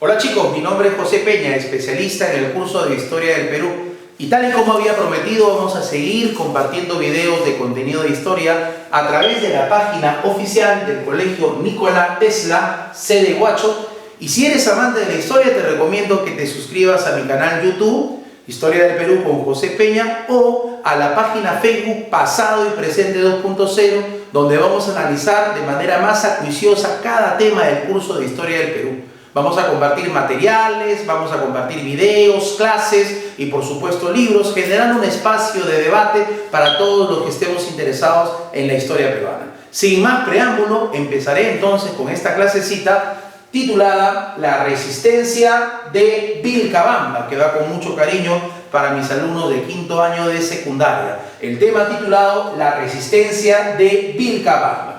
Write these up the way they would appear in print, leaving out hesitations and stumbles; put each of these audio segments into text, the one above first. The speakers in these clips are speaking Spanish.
Hola chicos, mi nombre es José Peña, especialista en el curso de Historia del Perú. Y tal y como había prometido, vamos a seguir compartiendo videos de contenido de historia a través de la página oficial del Colegio Nikola Tesla, sede Huacho. Y si eres amante de la historia, te recomiendo que te suscribas a mi canal YouTube, Historia del Perú con José Peña, o a la página Facebook Pasado y Presente 2.0, donde vamos a analizar de manera más acuiciosa cada tema del curso de Historia del Perú. Vamos a compartir materiales, vamos a compartir videos, clases y por supuesto libros, generando un espacio de debate para todos los que estemos interesados en la historia peruana. Sin más preámbulo, empezaré entonces con esta clasecita titulada La resistencia de Vilcabamba, que va con mucho cariño para mis alumnos de quinto año de secundaria. El tema titulado La resistencia de Vilcabamba.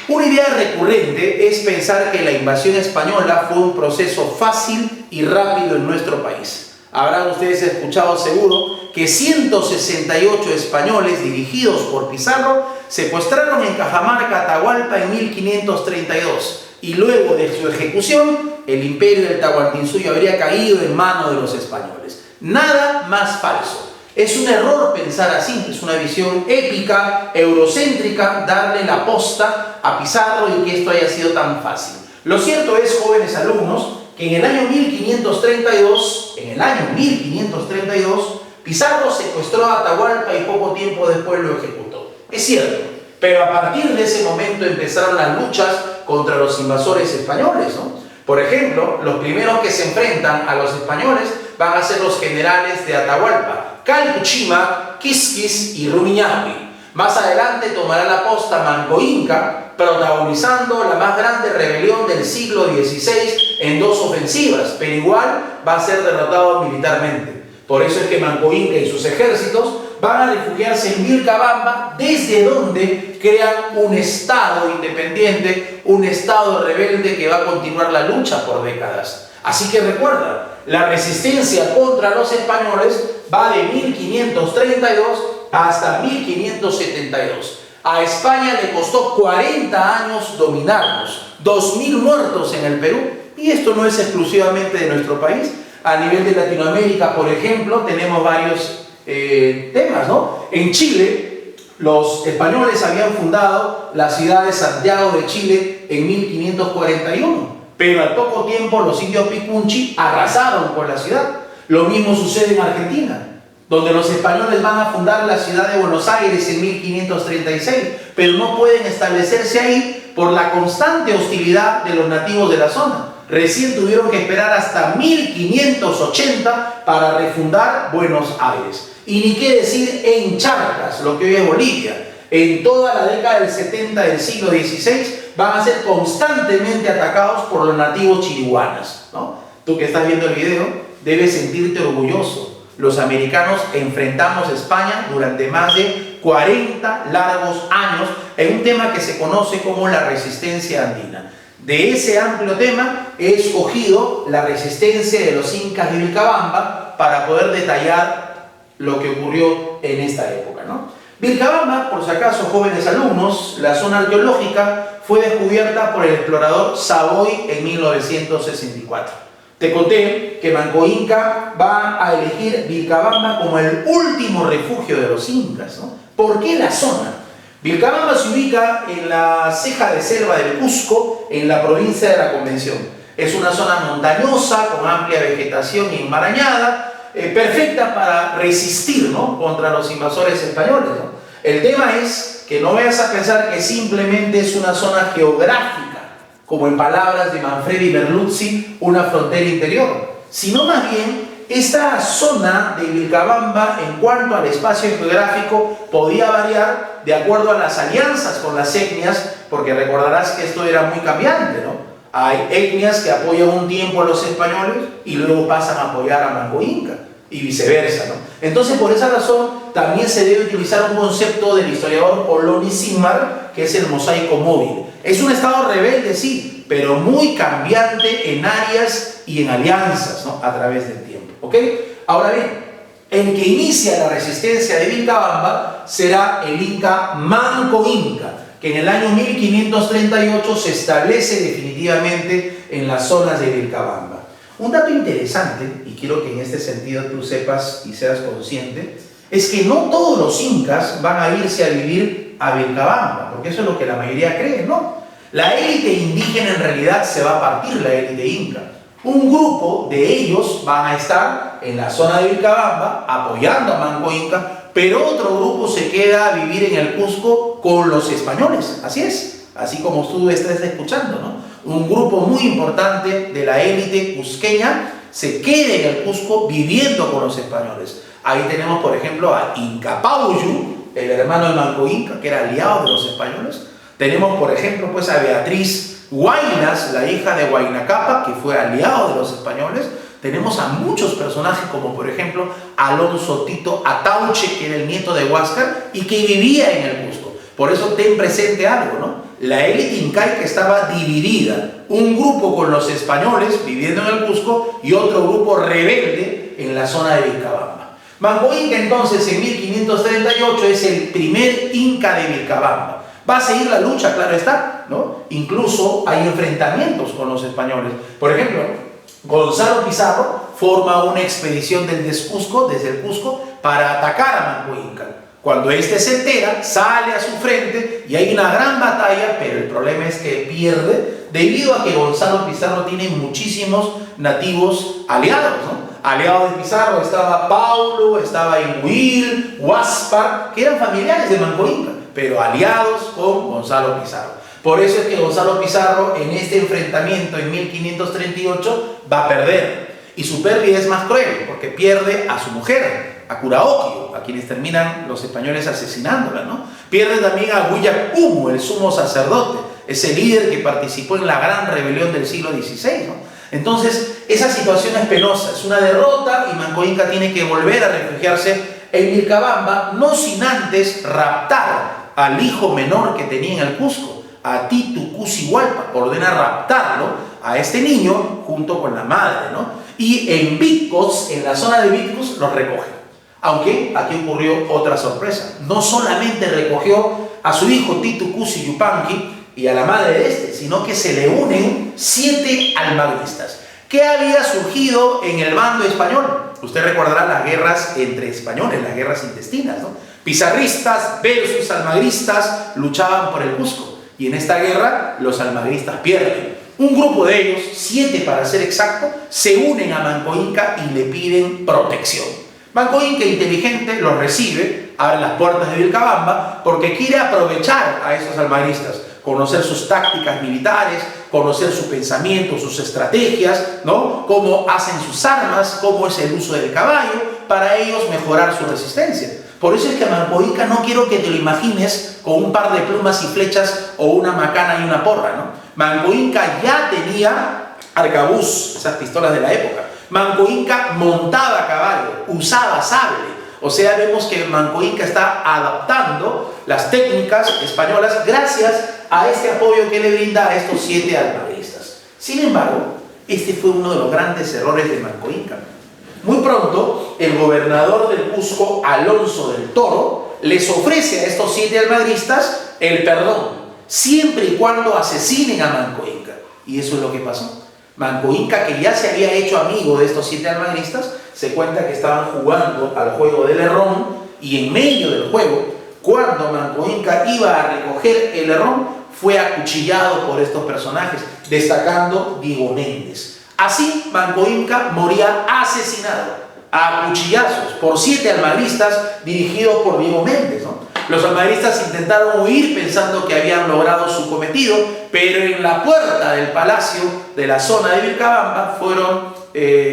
Una idea recurrente es pensar que la invasión española fue un proceso fácil y rápido en nuestro país. Habrán ustedes escuchado seguro que 168 españoles dirigidos por Pizarro secuestraron en Cajamarca, Atahualpa en 1532 y luego de su ejecución el imperio del Tahuantinsuyo habría caído en manos de los españoles. Nada más falso. Es un error pensar así, es una visión épica, eurocéntrica, darle la posta a Pizarro y que esto haya sido tan fácil. Lo cierto es, jóvenes alumnos, que en el año 1532, Pizarro secuestró a Atahualpa y poco tiempo después lo ejecutó. Es cierto, pero a partir de ese momento empezaron las luchas contra los invasores españoles, ¿no? Por ejemplo, los primeros que se enfrentan a los españoles van a ser los generales de Atahualpa, Calpuchima, Quisquis y Rumiñahui. Más adelante tomará la posta Manco Inca, protagonizando la más grande rebelión del siglo XVI en dos ofensivas, pero igual va a ser derrotado militarmente. Por eso es que Manco Inca y sus ejércitos van a refugiarse en Vilcabamba, desde donde crean un estado independiente, un estado rebelde que va a continuar la lucha por décadas. Así que recuerda, la resistencia contra los españoles va de 1532 hasta 1572. A España le costó 40 años dominarnos, 2000 muertos en el Perú, y esto no es exclusivamente de nuestro país. A nivel de Latinoamérica, por ejemplo, tenemos varios temas, ¿no? En Chile, los españoles habían fundado la ciudad de Santiago de Chile en 1541, pero al poco tiempo los indios Picunchi arrasaron con la ciudad. Lo mismo sucede en Argentina, donde los españoles van a fundar la ciudad de Buenos Aires en 1536, pero no pueden establecerse ahí por la constante hostilidad de los nativos de la zona. Recién tuvieron que esperar hasta 1580 para refundar Buenos Aires. Y ni qué decir en Charcas, lo que hoy es Bolivia. En toda la década del 70 del siglo XVI van a ser constantemente atacados por los nativos chiriguanas, ¿no? Tú que estás viendo el video debes sentirte orgulloso. Los americanos enfrentamos a España durante más de 40 largos años en un tema que se conoce como la resistencia andina. De ese amplio tema he escogido la resistencia de los incas de Vilcabamba para poder detallar lo que ocurrió en esta época, ¿no? Vilcabamba, por si acaso, jóvenes alumnos, la zona arqueológica fue descubierta por el explorador Savoy en 1964. Te conté que Manco Inca va a elegir Vilcabamba como el último refugio de los incas, ¿no? ¿Por qué la zona? Vilcabamba se ubica en la ceja de selva del Cusco, en la provincia de la Convención. Es una zona montañosa, con amplia vegetación y enmarañada, perfecta para resistir, ¿no?, contra los invasores españoles, ¿no? El tema es que no vayas a pensar que simplemente es una zona geográfica, como en palabras de Manfredi Merluzzi, una frontera interior, sino más bien esta zona de Vilcabamba en cuanto al espacio geográfico podía variar de acuerdo a las alianzas con las etnias, porque recordarás que esto era muy cambiante, ¿no? Hay etnias que apoyan un tiempo a los españoles y luego pasan a apoyar a Manco Inca y viceversa, ¿no? Entonces, por esa razón, también se debe utilizar un concepto del historiador Oloni Simar, que es el mosaico móvil. Es un estado rebelde, sí, pero muy cambiante en áreas y en alianzas, ¿no?, a través del tiempo, ¿ok? Ahora bien, el que inicia la resistencia de Vilcabamba será el inca Manco Inca, que en el año 1538 se establece definitivamente en las zonas de Vilcabamba. Un dato interesante, y quiero que en este sentido tú sepas y seas consciente, es que no todos los incas van a irse a vivir a Vilcabamba, porque eso es lo que la mayoría cree, ¿no? La élite indígena en realidad se va a partir, la élite inca. Un grupo de ellos van a estar en la zona de Vilcabamba apoyando a Manco Inca, pero otro grupo se queda a vivir en el Cusco con los españoles, así es, así como tú estás escuchando, ¿no? Un grupo muy importante de la élite cusqueña se queda en el Cusco viviendo con los españoles. Ahí tenemos, por ejemplo, a Inca Pauyu, el hermano de Manco Inca, que era aliado de los españoles. Tenemos, por ejemplo, pues a Beatriz Huaynas, la hija de Huayna Cápac, que fue aliado de los españoles. Tenemos a muchos personajes, como por ejemplo Alonso Tito Atauche, que era el nieto de Huáscar y que vivía en el Cusco. Por eso ten presente algo, ¿no? La élite incaica estaba dividida. Un grupo con los españoles viviendo en el Cusco y otro grupo rebelde en la zona de Vilcabamba. Manco Inca entonces en 1538 es el primer inca de Vilcabamba. Va a seguir la lucha, claro está, ¿no? Incluso hay enfrentamientos con los españoles. Por ejemplo, Gonzalo Pizarro forma una expedición desde el Cusco para atacar a Manco Inca. Cuando éste se entera, sale a su frente y hay una gran batalla, pero el problema es que pierde debido a que Gonzalo Pizarro tiene muchísimos nativos aliados, ¿no? Aliados de Pizarro estaba Paulo, estaba Imuil, Huáspar, que eran familiares de Manco Inca, pero aliados con Gonzalo Pizarro. Por eso es que Gonzalo Pizarro en este enfrentamiento en 1538 va a perder. Y su pérdida es más cruel, porque pierde a su mujer, a Curaoquio, a quienes terminan los españoles asesinándola, ¿no? Pierde también a Huillacumo, el sumo sacerdote, ese líder que participó en la gran rebelión del siglo XVI, ¿no? Entonces, esa situación es penosa, es una derrota y Manco Inca tiene que volver a refugiarse en Vilcabamba, no sin antes raptar al hijo menor que tenía en el Cusco, a Titu Cusi Hualpa. Ordena raptarlo a este niño junto con la madre, ¿no? Y en Vitcos, en la zona de Vitcos, los recoge. Aunque aquí ocurrió otra sorpresa. No solamente recogió a su hijo Titu Cusi Yupanqui y a la madre de este, sino que se le unen 7 almagristas. ¿Qué había surgido en el bando español? Usted recordará las guerras entre españoles, las guerras intestinas, ¿no? Pizarristas versus almagristas luchaban por el Cusco. Y en esta guerra los almagristas pierden. Un grupo de ellos, 7 para ser exacto, se unen a Manco Inca y le piden protección. Manco Inca, inteligente, los recibe, abre las puertas de Vilcabamba porque quiere aprovechar a esos almagristas, conocer sus tácticas militares, conocer su pensamiento, sus estrategias, ¿no? Cómo hacen sus armas, cómo es el uso del caballo, para ellos mejorar su resistencia. Por eso es que a Manco Inca no quiero que te lo imagines con un par de plumas y flechas o una macana y una porra, ¿no? Manco Inca ya tenía arcabuz, esas pistolas de la época. Manco Inca montaba a caballo, usaba sable. O sea, vemos que Manco Inca está adaptando las técnicas españolas gracias a este apoyo que le brinda a estos 7 almagristas. Sin embargo, este fue uno de los grandes errores de Manco Inca. Muy pronto, el gobernador del Cusco, Alonso del Toro, les ofrece a estos 7 almagristas el perdón, siempre y cuando asesinen a Manco Inca. Y eso es lo que pasó. Manco Inca, que ya se había hecho amigo de estos 7 almagristas, se cuenta que estaban jugando al juego del herrón y en medio del juego, cuando Manco Inca iba a recoger el herrón, fue acuchillado por estos personajes, destacando Diego Méndez. Así, Manco Inca moría asesinado a cuchillazos por 7 almagristas dirigidos por Diego Méndez, ¿no? Los almagristas intentaron huir pensando que habían logrado su cometido, pero en la puerta del palacio de la zona de Vilcabamba fueron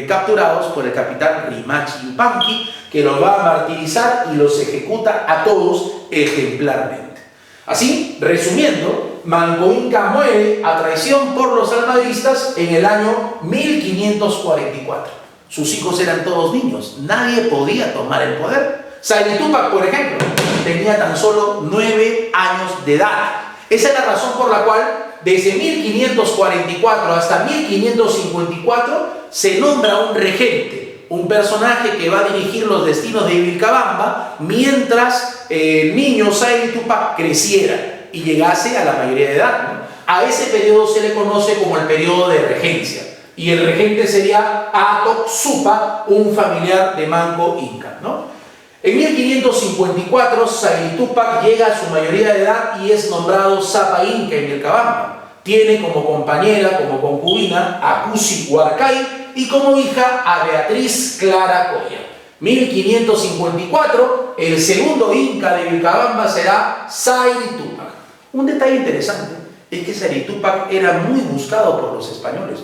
capturados por el capitán Rimachi Yupanqui, que los va a martirizar y los ejecuta a todos ejemplarmente. Así, resumiendo, Manco Inca muere a traición por los almagristas en el año 1544. Sus hijos eran todos niños, nadie podía tomar el poder. Sayri Tupac, por ejemplo, tenía tan solo 9 años de edad. Esa es la razón por la cual desde 1544 hasta 1554 se nombra un regente, un personaje que va a dirigir los destinos de Vilcabamba mientras el niño Sayri Tupac creciera y llegase a la mayoría de edad, ¿no? A ese periodo se le conoce como el periodo de regencia. Y el regente sería Atok Supa, un familiar de Manco Inca, ¿no? En 1554, Sayri Tupac llega a su mayoría de edad y es nombrado Sapa Inca en Vilcabamba. Tiene como compañera, como concubina, a Cusi Huarcay y como hija a Beatriz Clara Coya. 1554, el segundo Inca de Vilcabamba será Sayri Tupac. Un detalle interesante es que Sayri Tupac era muy buscado por los españoles,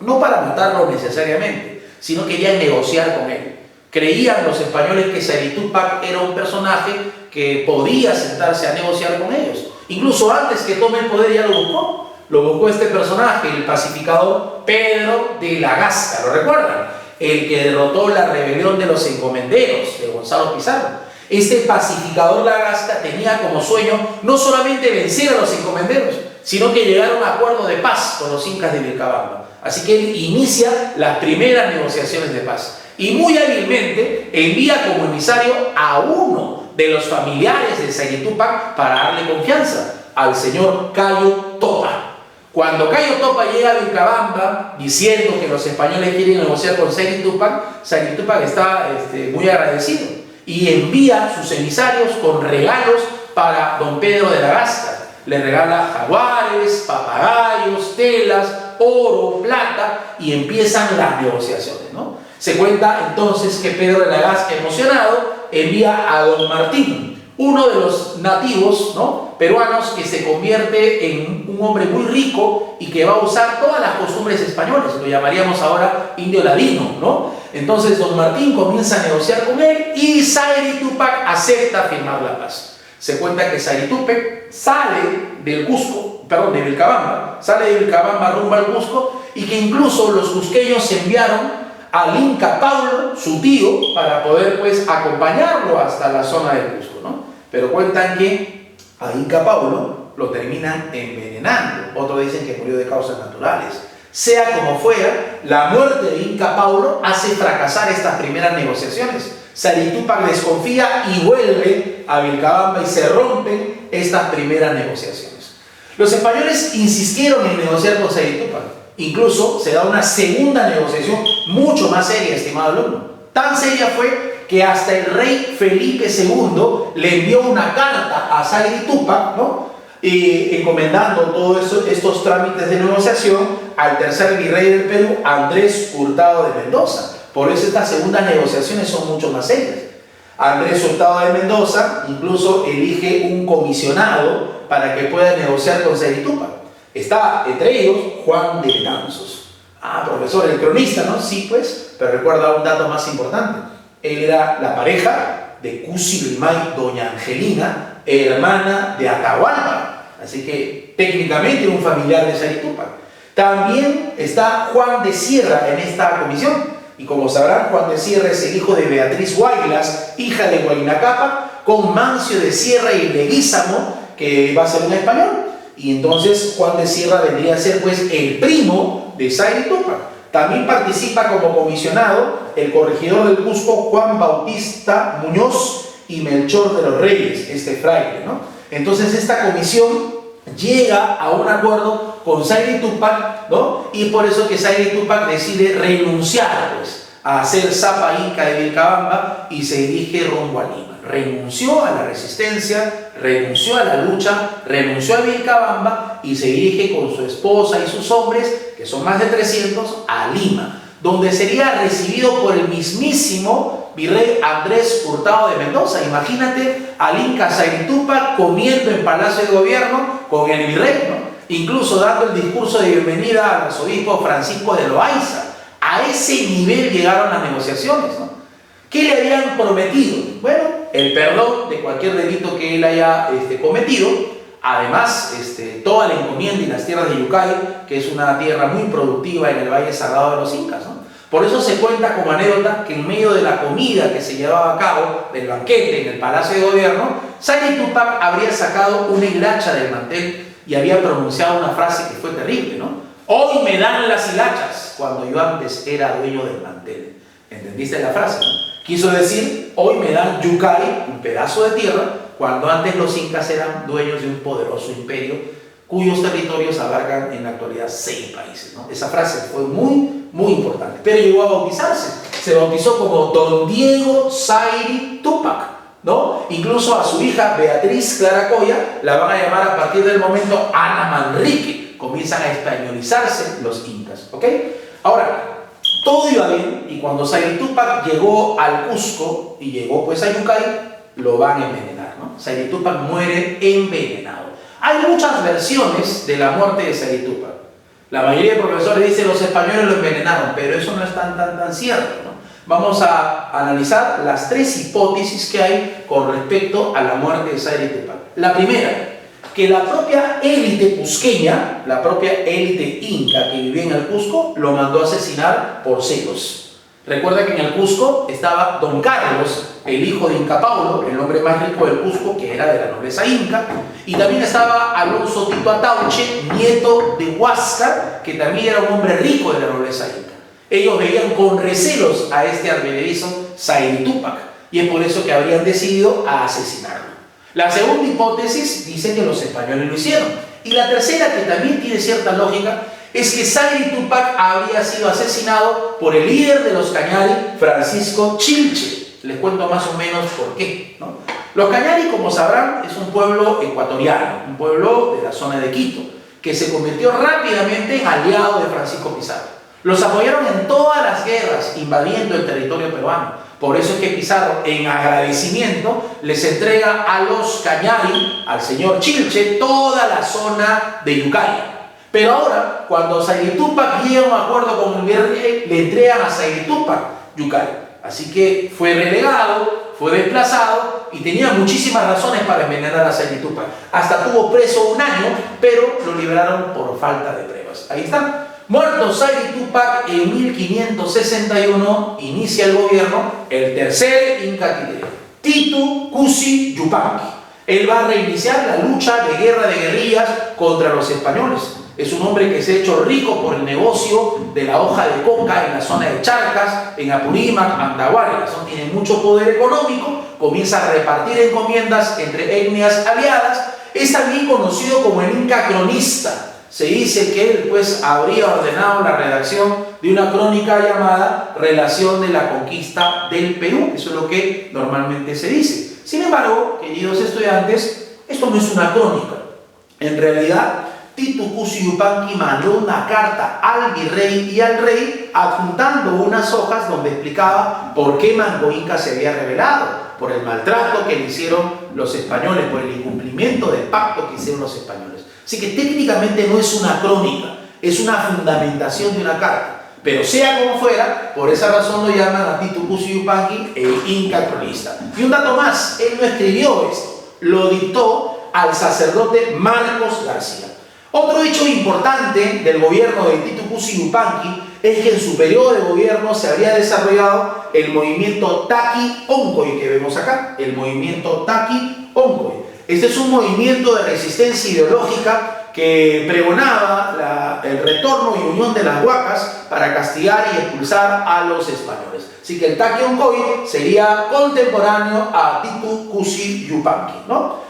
no para matarlo necesariamente, sino querían negociar con él. Creían los españoles que Sayri Tupac era un personaje que podía sentarse a negociar con ellos. Incluso antes que tome el poder ya lo buscó. Lo buscó este personaje, el pacificador Pedro de la Gasca, ¿lo recuerdan? El que derrotó la rebelión de los encomenderos de Gonzalo Pizarro. Este pacificador La Gasca tenía como sueño no solamente vencer a los encomenderos, sino que llegar a un acuerdo de paz con los incas de Vilcabamba. Así que él inicia las primeras negociaciones de paz. Y muy hábilmente envía como emisario a uno de los familiares de Sayri Tupac para darle confianza, al señor Cayo Topa. Cuando Cayo Topa llega a Vilcabamba diciendo que los españoles quieren negociar con Sayri Tupac está muy agradecido y envía sus emisarios con regalos para don Pedro de la Gasca. Le regala jaguares, papagayos, telas, oro, plata y empiezan las negociaciones, ¿no? Se cuenta entonces que Pedro de la Gasca, emocionado, envía a don Martín, uno de los nativos, ¿no?, peruanos, que se convierte en un hombre muy rico y que va a usar todas las costumbres españolas, lo llamaríamos ahora indio ladino, ¿no? Entonces don Martín comienza a negociar con él y Sayri Tupac acepta firmar la paz. Se cuenta que Sayri Tupac sale del Cusco, perdón, de Vilcabamba, sale de Vilcabamba rumbo al Cusco, y que incluso los cusqueños enviaron al Inca Paulo, su tío, para poder pues acompañarlo hasta la zona del Cusco, ¿no? Pero cuentan que a Inca Paulo lo terminan envenenando. Otros dicen que murió de causas naturales. Sea como fuera, la muerte de Inca Paulo hace fracasar estas primeras negociaciones. Sayri Tupac desconfía y vuelve a Vilcabamba y se rompen estas primeras negociaciones. Los españoles insistieron en negociar con Sayri Tupac. Incluso se da una segunda negociación mucho más seria, estimado alumno. Tan seria fue que hasta el rey Felipe II le envió una carta a Sayri Tupac, ¿no?, encomendando todos estos trámites de negociación al tercer virrey del Perú, Andrés Hurtado de Mendoza. Por eso estas segundas negociaciones son mucho más serias. Andrés Hurtado de Mendoza incluso elige un comisionado para que pueda negociar con Sayri Tupac. Está entre ellos Juan de Betanzos. Ah, profesor, el cronista, ¿no? Sí, pues, pero recuerda un dato más importante. Él era la pareja de Cusi Limay, doña Angelina, hermana de Atahualpa. Así que técnicamente un familiar de Sayri Tupac. También está Juan de Sierra en esta comisión. Y como sabrán, Juan de Sierra es el hijo de Beatriz Guaylas, hija de Huayna con Mancio de Sierra y Leguízamo, que va a ser un español. Y entonces Juan de Sierra vendría a ser pues el primo de Sayri Tupac. También participa como comisionado el corregidor del Cusco, Juan Bautista Muñoz y Melchor de los Reyes, este fraile, ¿no? Entonces esta comisión llega a un acuerdo con Sayri Tupac, ¿no? Y por eso que Sayri Tupac decide renunciar pues a ser Sapa Inca de Vilcabamba y se dirige rumbo a Lima. Renunció a la resistencia, renunció a la lucha, renunció a Vilcabamba y se dirige con su esposa y sus hombres, que son más de 300, a Lima, donde sería recibido por el mismísimo virrey Andrés Hurtado de Mendoza. Imagínate al Inca Sayri Tupac comiendo en Palacio de Gobierno con el virrey, ¿no? Incluso dando el discurso de bienvenida al arzobispo Francisco de Loaiza. A ese nivel llegaron las negociaciones, ¿no? ¿Qué le habían prometido? Bueno, el perdón de cualquier delito que él haya cometido. Además, toda la encomienda y las tierras de Yucay, que es una tierra muy productiva en el Valle Sagrado de los Incas, ¿no? Por eso se cuenta como anécdota que en medio de la comida que se llevaba a cabo, del banquete en el Palacio de Gobierno, Sayri Tupac habría sacado una hilacha del mantel y había pronunciado una frase que fue terrible, ¿no? Hoy me dan las hilachas, cuando yo antes era dueño del mantel. ¿Entendiste la frase, no? Quiso decir, hoy me dan Yucay, un pedazo de tierra, cuando antes los incas eran dueños de un poderoso imperio cuyos territorios abarcan en la actualidad 6 países, ¿no? Esa frase fue muy importante. Pero llegó a bautizarse. Se bautizó como Don Diego Zairi Túpac, ¿no? Incluso a su hija Beatriz Clara Coya la van a llamar a partir del momento Ana Manrique. Comienzan a españolizarse los incas, ¿ok? Ahora, todo iba bien y cuando Zairi Túpac llegó al Cusco y llegó pues a Yucay, lo van a envenenar, ¿no? Zairi Túpac muere envenenado. Hay muchas versiones de la muerte de Zairi Túpac. La mayoría de profesores dicen los españoles lo envenenaron, pero eso no es tan cierto, ¿no? Vamos a analizar las 3 hipótesis que hay con respecto a la muerte de Zairi Túpac. La primera, que la propia élite cusqueña, la propia élite inca que vivía en el Cusco, lo mandó a asesinar por celos. Recuerda que en el Cusco estaba Don Carlos, el hijo de Inca Paulo, el hombre más rico del Cusco, que era de la nobleza inca, y también estaba Alonso Tito Atauche, nieto de Huáscar, que también era un hombre rico de la nobleza inca. Ellos veían con recelos a este advenedizo Zairi Túpac, y es por eso que habrían decidido a asesinarlo. La segunda hipótesis dice que los españoles lo hicieron. Y la tercera, que también tiene cierta lógica, es que Zairi Túpac habría sido asesinado por el líder de los Cañari, Francisco Chilche. Les cuento más o menos por qué, ¿no? Los Cañari, como sabrán, es un pueblo ecuatoriano, un pueblo de la zona de Quito, que se convirtió rápidamente en aliado de Francisco Pizarro. Los apoyaron en todas las guerras, invadiendo el territorio peruano. Por eso es que Pizarro, en agradecimiento, les entrega a los Cañari, al señor Chilche, toda la zona de Yucay. Pero ahora, cuando Zairi Túpac llega a un acuerdo con el virrey, le entregan a Zairi Túpac Yucay. Así que fue relegado, fue desplazado y tenía muchísimas razones para envenenar a Zairi Túpac. Hasta tuvo preso 1 año, pero lo liberaron por falta de pruebas. Ahí está. Muerto Zairi Túpac en 1561, inicia el gobierno el tercer Inca Titiré, Titu Cusi Yupanqui. Él va a reiniciar la lucha de guerra de guerrillas contra los españoles. Es un hombre que se ha hecho rico por el negocio de la hoja de coca en la zona de Charcas, en Apurímac, Antahuaylas. Tiene mucho poder económico, comienza a repartir encomiendas entre etnias aliadas. Es también conocido como el Inca cronista. Se dice que él pues habría ordenado la redacción de una crónica llamada Relación de la Conquista del Perú. Eso es lo que normalmente se dice. Sin embargo, queridos estudiantes, esto no es una crónica. En realidad, Titu Cusi Yupanqui mandó una carta al virrey y al rey adjuntando unas hojas donde explicaba por qué Manco Inca se había rebelado, por el maltrato que le hicieron los españoles, por el incumplimiento del pacto que hicieron los españoles. Así que técnicamente no es una crónica, es una fundamentación de una carta. Pero sea como fuera, por esa razón lo llaman a Titu Cusi Yupanqui el Inca cronista. Y un dato más, él no escribió esto, lo dictó al sacerdote Marcos García. Otro hecho importante del gobierno de Titu Cusi Yupanqui es que en su periodo de gobierno se habría desarrollado el movimiento Taqui Oncoy que vemos acá, el movimiento Taqui Oncoy. Este es un movimiento de resistencia ideológica que pregonaba el retorno y unión de las huacas para castigar y expulsar a los españoles. Así que el Taqui Oncoy sería contemporáneo a Titu Cusi Yupanqui, ¿no?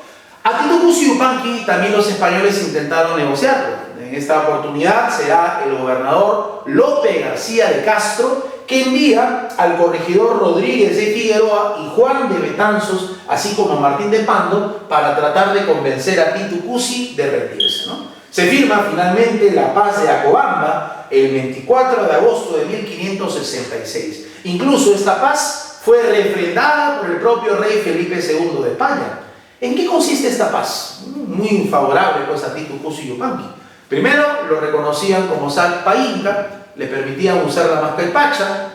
A Titu Cusi Yupanqui también los españoles intentaron negociarlo. En esta oportunidad será el gobernador Lope García de Castro que envía al corregidor Rodríguez de Figueroa y Juan de Betanzos, así como a Martín de Pando, para tratar de convencer a Titu Cusi de rendirse, ¿no? Se firma finalmente la paz de Acobamba el 24 de agosto de 1566. Incluso esta paz fue refrendada por el propio rey Felipe II de España. ¿En qué consiste esta paz? Muy favorable pues a Titu Cusi Yupanqui. Primero, lo reconocían como Salpa Inca, le permitían usar la Mascalpacha,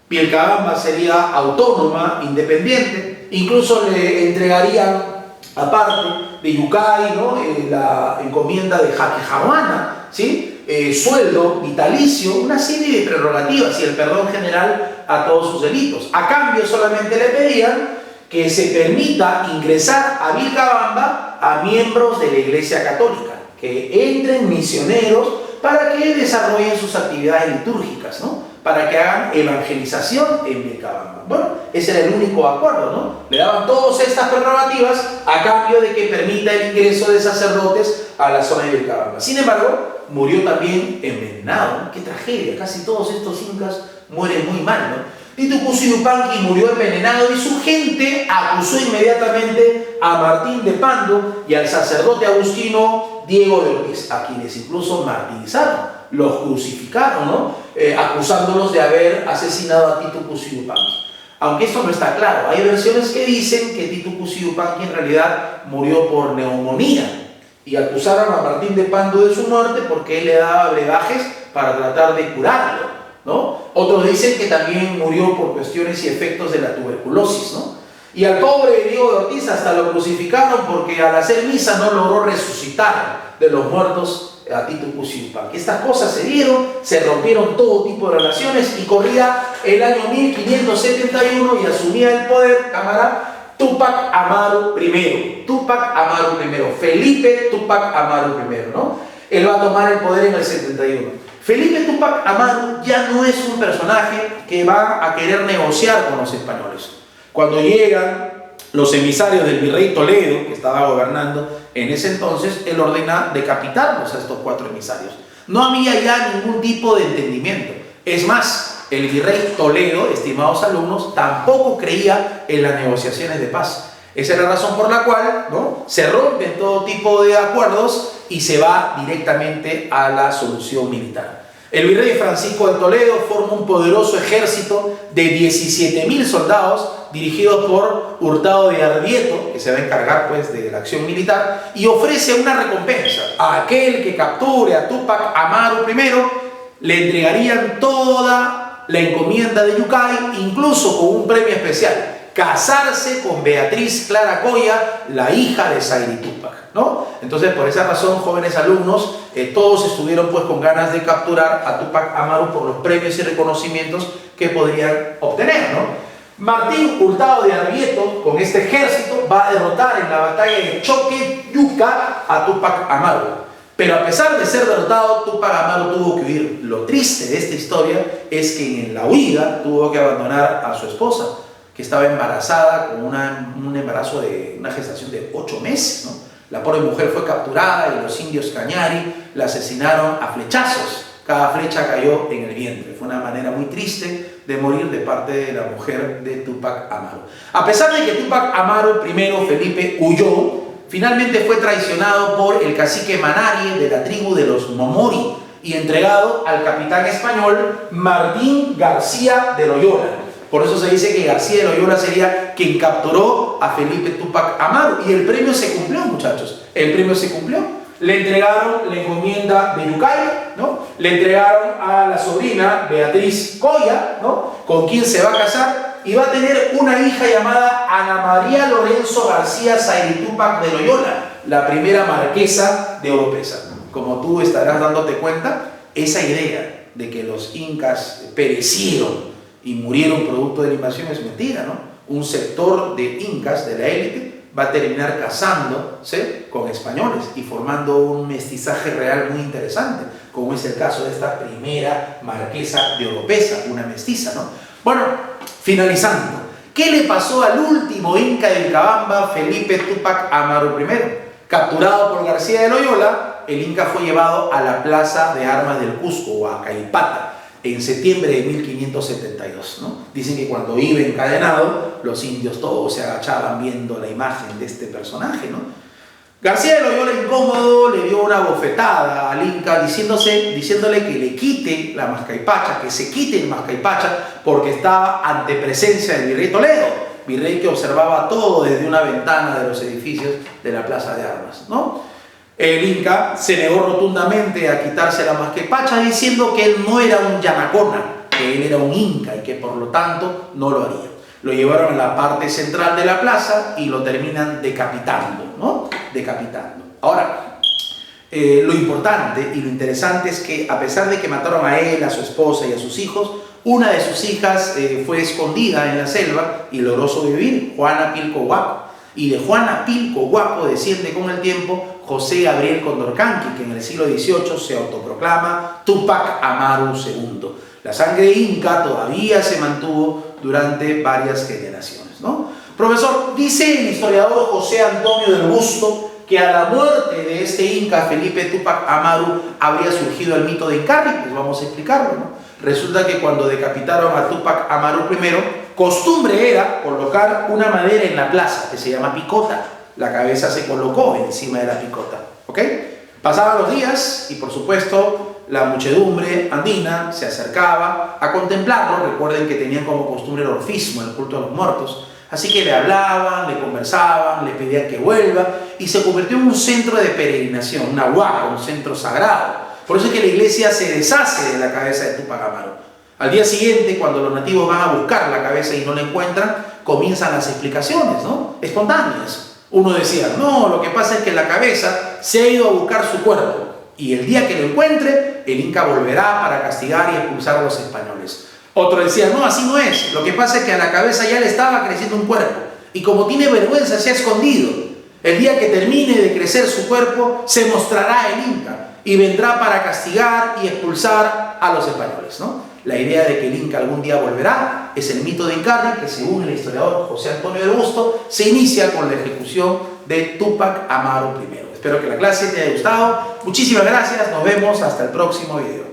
Vilcabamba sería autónoma, independiente, incluso le entregarían, aparte de Yucay, ¿no? La encomienda de Jaquejahuana, ¿sí? Sueldo vitalicio, una serie de prerrogativas y el perdón general a todos sus delitos. A cambio solamente le pedían que se permita ingresar a Vilcabamba a miembros de la Iglesia Católica, que entren misioneros para que desarrollen sus actividades litúrgicas, ¿no? Para que hagan evangelización en Vilcabamba. Bueno, ese era el único acuerdo, ¿no? Le daban todas estas prerrogativas a cambio de que permita el ingreso de sacerdotes a la zona de Vilcabamba. Sin embargo, murió también envenenado. ¡Qué tragedia! Casi todos estos incas mueren muy mal, ¿no? Titu Cusi Yupanqui murió envenenado y su gente acusó inmediatamente a Martín de Pando y al sacerdote agustino Diego de Ortiz, a quienes incluso martirizaron, los crucificaron, ¿no? Acusándolos de haber asesinado a Titu Cusi Yupanqui. Aunque esto no está claro, hay versiones que dicen que Titu Cusi Yupanqui en realidad murió por neumonía y acusaron a Martín de Pando de su muerte porque él le daba brebajes para tratar de curarlo, ¿no? Otros dicen que también murió por cuestiones y efectos de la tuberculosis, ¿no? Y al pobre Diego de Ortiz hasta lo crucificaron porque al hacer misa no logró resucitar de los muertos a Titu Cusi Yupanqui. Estas cosas se dieron, se rompieron todo tipo de relaciones y corría el año 1571 y asumía el poder, cámara, Túpac Amaru I. Túpac Amaru I. Felipe Túpac Amaru I, ¿no? Él va a tomar el poder en el 71. Felipe Túpac Amaru ya no es un personaje que va a querer negociar con los españoles. Cuando llegan los emisarios del virrey Toledo, que estaba gobernando en ese entonces, él ordena decapitarlos a estos 4 emisarios. No había ya ningún tipo de entendimiento. Es más, el virrey Toledo, estimados alumnos, tampoco creía en las negociaciones de paz. Esa es la razón por la cual, ¿no?, se rompen todo tipo de acuerdos y se va directamente a la solución militar. El virrey Francisco de Toledo forma un poderoso ejército de 17.000 soldados dirigidos por Hurtado de Arrieto, que se va a encargar pues de la acción militar, y ofrece una recompensa a aquel que capture a Túpac Amaru I. Le entregarían toda la encomienda de Yucay, incluso con un premio especial: casarse con Beatriz Clara Coya, la hija de Sayri Túpac, ¿no? Entonces, por esa razón, jóvenes alumnos, todos estuvieron pues con ganas de capturar a Túpac Amaru por los premios y reconocimientos que podrían obtener, ¿no? Martín Hurtado de Arrieto, con este ejército, va a derrotar en la batalla de Choqueyuca a Túpac Amaru. Pero a pesar de ser derrotado, Túpac Amaru tuvo que huir. Lo triste de esta historia es que en la huida tuvo que abandonar a su esposa, que estaba embarazada con un embarazo de una gestación de 8 meses, ¿no? La pobre mujer fue capturada y los indios Cañari la asesinaron a flechazos. Cada flecha cayó en el vientre. Fue una manera muy triste de morir de parte de la mujer de Túpac Amaru. A pesar de que Túpac Amaru I, Felipe, huyó, finalmente fue traicionado por el cacique Manari de la tribu de los Momori y entregado al capitán español Martín García de Loyola. Por eso se dice que García de Loyola sería quien capturó a Felipe Túpac Amaru. Y el premio se cumplió, muchachos. El premio se cumplió. Le entregaron la encomienda de Yucay, ¿no? Le entregaron a la sobrina Beatriz Coya, ¿no?, con quien se va a casar, y va a tener una hija llamada Ana María Lorenzo García Sayri Túpac de Loyola, la primera marquesa de Oropesa. Como tú estarás dándote cuenta, esa idea de que los incas perecieron y murieron producto de la invasión es mentira, ¿no? Un sector de incas, de la élite, va a terminar casándose con españoles y formando un mestizaje real muy interesante, como es el caso de esta primera marquesa de Oropesa, una mestiza, ¿no? Bueno, finalizando, ¿qué le pasó al último inca de Vilcabamba, Felipe Túpac Amaru I? Capturado por García de Loyola, el inca fue llevado a la Plaza de Armas del Cusco, o a Caipata, en septiembre de 1572, ¿no? Dicen que cuando iba encadenado, los indios todos se agachaban viendo la imagen de este personaje, ¿no? García de Loyola, incómodo, le dio una bofetada al inca diciéndole que le quite la mascaipacha, que se quite el mascaipacha, porque estaba ante presencia del virrey Toledo, virrey que observaba todo desde una ventana de los edificios de la Plaza de Armas, ¿no? El inca se negó rotundamente a quitarse la mascaipacha, diciendo que él no era un yanacona, que él era un inca y que por lo tanto no lo haría. Lo llevaron a la parte central de la plaza y lo terminan decapitando, ¿no? Decapitando. Ahora, lo importante y lo interesante es que a pesar de que mataron a él, a su esposa y a sus hijos, una de sus hijas fue escondida en la selva y logró sobrevivir, Juana Pilco Guapo. Y de Juana Pilco Guapo desciende con el tiempo José Gabriel Condorcanqui, que en el siglo XVIII se autoproclama Túpac Amaru II. La sangre inca todavía se mantuvo durante varias generaciones, ¿no? Profesor, dice el historiador José Antonio del Busto que a la muerte de este inca, Felipe Túpac Amaru, habría surgido el mito de Incarri. Pues vamos a explicarlo, ¿no? Resulta que cuando decapitaron a Túpac Amaru I, costumbre era colocar una madera en la plaza que se llama picota. La cabeza se colocó encima de la picota, ¿ok? Pasaban los días y, por supuesto, la muchedumbre andina se acercaba a contemplarlo. Recuerden que tenían como costumbre el orfismo, el culto a los muertos. Así que le hablaban, le conversaban, le pedían que vuelva y se convirtió en un centro de peregrinación, una huaca, un centro sagrado. Por eso es que la iglesia se deshace de la cabeza de Túpac Amaru. Al día siguiente, cuando los nativos van a buscar la cabeza y no la encuentran, comienzan las explicaciones, ¿no? Espontáneas. Uno decía, no, lo que pasa es que la cabeza se ha ido a buscar su cuerpo y el día que lo encuentre, el Inca volverá para castigar y expulsar a los españoles. Otro decía, no, así no es. Lo que pasa es que a la cabeza ya le estaba creciendo un cuerpo y como tiene vergüenza se ha escondido. El día que termine de crecer su cuerpo, se mostrará el Inca y vendrá para castigar y expulsar a los españoles, ¿no? La idea de que el Inca algún día volverá es el mito de Incarri, que según el historiador José Antonio del Busto, se inicia con la ejecución de Túpac Amaru I. Espero que la clase te haya gustado. Muchísimas gracias. Nos vemos hasta el próximo video.